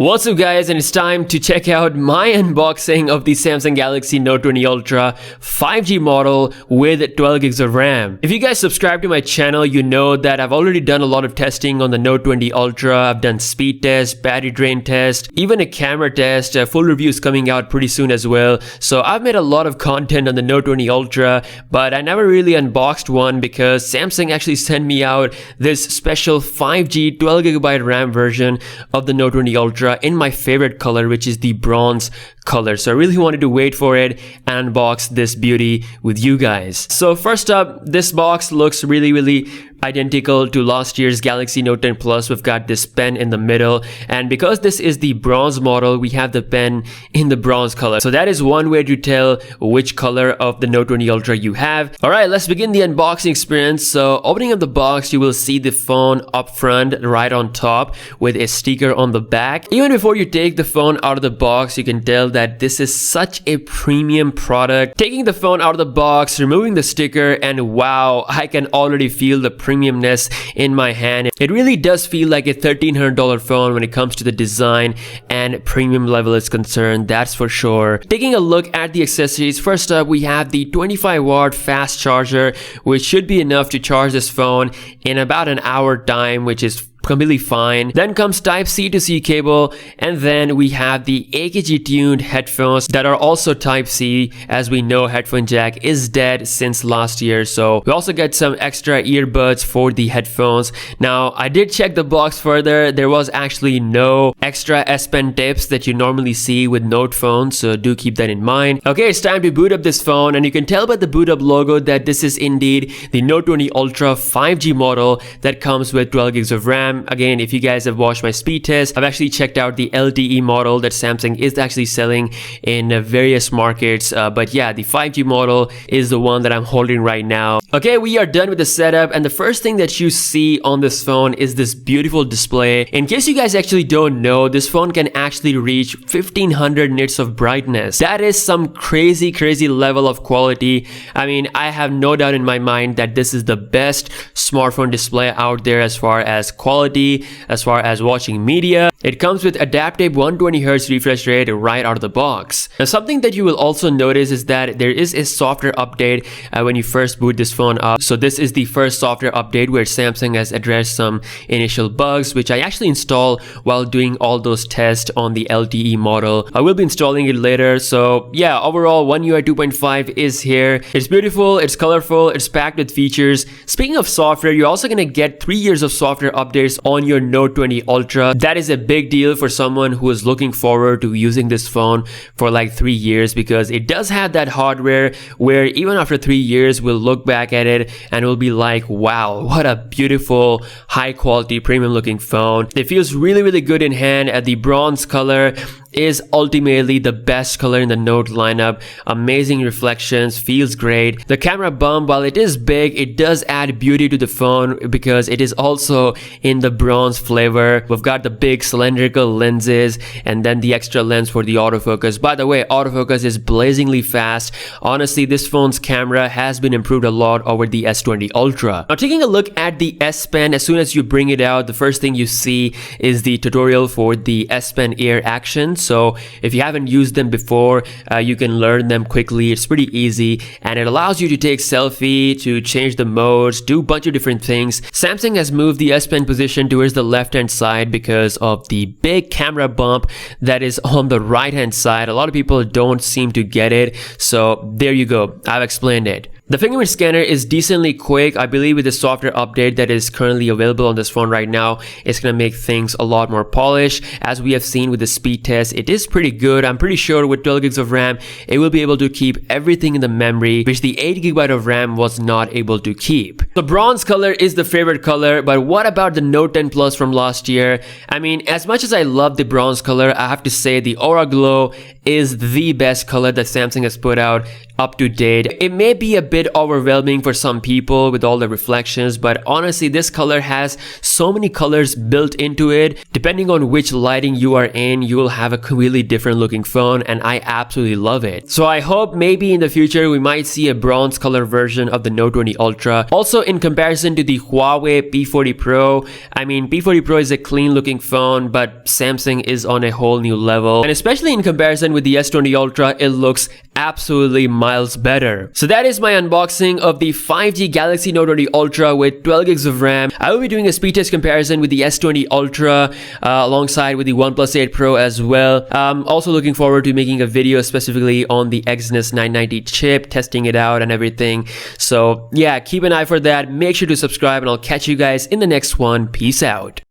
What's up guys, and it's time to check out my unboxing of the Samsung Galaxy Note 20 Ultra 5G model with 12 gigs of RAM. If you guys subscribe to my channel, you know that I've already done a lot of testing on the Note 20 Ultra. I've done speed test, battery drain test, even a camera test. Full review is coming out pretty soon as well. So I've made a lot of content on the Note 20 Ultra, but I never really unboxed one because Samsung actually sent me out this special 5G 12GB RAM version of the Note 20 Ultra in my favorite color, which is the bronze color. So I really wanted to wait for it and unbox this beauty with you guys. So first up, this box looks really identical to last year's Galaxy Note 10 Plus. We've got this pen in the middle, and because this is the bronze model, we have the pen in the bronze color. So that is one way to tell which color of the Note 20 Ultra you have. Alright, let's begin the unboxing experience. So opening up the box, you will see the phone up front right on top with a sticker on the back. Even before you take the phone out of the box, you can tell that this is such a premium product. Taking the phone out of the box, removing the sticker, and wow, I can already feel the premiumness in my hand. It really does feel like a $1,300 phone when it comes to the design and premium level is concerned, that's for sure. Taking a look at the accessories, first up we have the 25-watt fast charger, which should be enough to charge this phone in about an hour time, which is completely fine. Then comes Type-C to C cable, and then we have the AKG tuned headphones that are also Type-C. As we know, headphone jack is dead since last year, so we also get some extra earbuds for the headphones. Now I did check the box further. There was actually no extra S Pen tips that you normally see with Note phones, so do keep that in mind. Okay, it's time to boot up this phone, and you can tell by the boot up logo that this is indeed the Note 20 Ultra 5G model that comes with 12 gigs of RAM. Again, if you guys have watched my speed test, I've actually checked out the LTE model that Samsung is actually selling in various markets, but yeah, the 5G model is the one that I'm holding right now. Okay, we are done with the setup, and the first thing that you see on this phone is this beautiful display. In case you guys actually don't know, this phone can actually reach 1500 nits of brightness. That is some crazy level of quality. I mean, I have no doubt in my mind that this is the best smartphone display out there as far as quality, as far as watching media. It comes with adaptive 120Hz refresh rate right out of the box. Now, something that you will also notice is that there is a software update when you first boot this phone up. So this is the first software update where Samsung has addressed some initial bugs, which I actually installed while doing all those tests on the LTE model. I will be installing it later. So yeah, overall One UI 2.5 is here. It's beautiful, it's colorful, it's packed with features. Speaking of software, you're also gonna get 3 years of software updates on your Note 20 Ultra. That is a big deal for someone who is looking forward to using this phone for like 3 years, because it does have that hardware where even after 3 years we'll look back at it and we'll be like, wow, what a beautiful, high quality, premium looking phone. It feels really good in hand. At the bronze color is ultimately the best color in the Note lineup. Amazing reflections, feels great. The camera bump, while it is big, it does add beauty to the phone because it is also in the bronze flavor. We've got the big cylindrical lenses and then the extra lens for the autofocus. By the way, autofocus is blazingly fast. Honestly, this phone's camera has been improved a lot over the S20 Ultra. Now, taking a look at the S Pen, as soon as you bring it out, the first thing you see is the tutorial for the S Pen Air actions. So if you haven't used them before, you can learn them quickly. It's pretty easy, and it allows you to take selfie, to change the modes, do a bunch of different things. Samsung has moved the S Pen position towards the left hand side because of the big camera bump that is on the right hand side. A lot of people don't seem to get it, so there you go, I've explained it. The fingerprint scanner is decently quick. I believe with the software update that is currently available on this phone right now, it's going to make things a lot more polished. As we have seen with the speed test, it is pretty good. I'm pretty sure with 12 gigs of RAM, it will be able to keep everything in the memory, which the 8GB of RAM was not able to keep. The bronze color is the favorite color, but what about the Note 10 Plus from last year? I mean, as much as I love the bronze color, I have to say the Aura Glow is the best color that Samsung has put out up to date. It may be a bit overwhelming for some people with all the reflections, but honestly, this color has so many colors built into it. Depending on which lighting you are in, you will have a completely different looking phone, and I absolutely love it. So I hope maybe in the future we might see a bronze color version of the Note 20 Ultra. Also, in comparison to the Huawei P40 Pro, I mean, P40 Pro is a clean looking phone, but Samsung is on a whole new level. And especially in comparison with the S20 Ultra, it looks absolutely miles better. So that is my unboxing of the 5G Galaxy Note 20 Ultra with 12 gigs of RAM. I will be doing a speed test comparison with the S20 Ultra alongside with the OnePlus 8 Pro as well. Also looking forward to making a video specifically on the Exynos 990 chip, testing it out and everything. So yeah, keep an eye for that. Make sure to subscribe, and I'll catch you guys in the next one. Peace out.